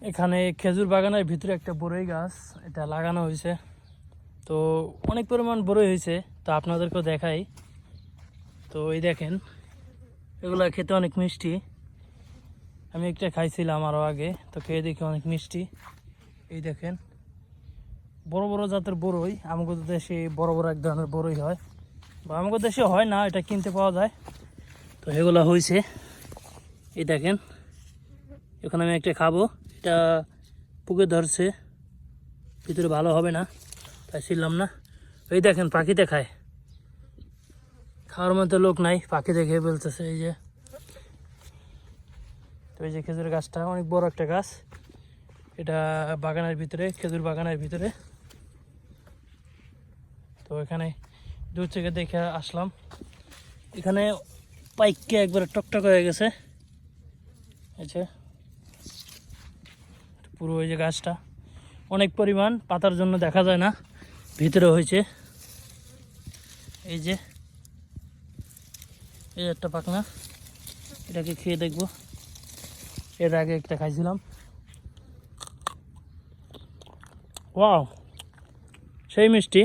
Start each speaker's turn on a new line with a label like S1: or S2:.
S1: এখানে খেজুর বাগানের ভিতরে একটা বড়ই গাছ এটা লাগানো হয়েছে, তো অনেক পরিমাণ বড়ই হয়েছে। তো আপনাদেরকেও দেখাই। তো এই দেখেন, এগুলা খেতে অনেক মিষ্টি। আমি একটা খাইছিলাম আরও আগে, তো খেয়ে দেখি অনেক মিষ্টি। এই দেখেন, বড় বড় জাতের বড়ই। আমাদের দেশে বড় বড় এক ধরনের বড়ই হয়, বা আমাদের দেশে হয় না, এটা কিনতে পাওয়া যায়। তো এগুলা হয়েছে, এই দেখেন। এখন আমি একটা খাবো। এটা পুকুরে ধরছে, ভিতরে ভালো হবে না, তাই ছিলাম না। এই দেখেন, পাখিতে খায়, খাওয়ার মতো লোক নাই, পাখি দেখে বলতেছে। এই যে, তো এই যে খেজুর গাছটা অনেক বড় একটা গাছ, এটা বাগানের ভিতরে, খেজুর বাগানের ভিতরে। তো এখানে দূর থেকে দেখে আসলাম। এখানে পাইককে একবার টকটক হয়ে গেছে। এই যে পুরো এই যে গাছটা অনেক পরিমাণ, পাতার জন্য দেখা যায় না, ভিতরে হয়েছে। এই যে এই একটা পাকনা, এটাকে খেয়ে দেখবো। এর আগে একটা খাইছিলাম। ওয়াও, সেই মিষ্টি।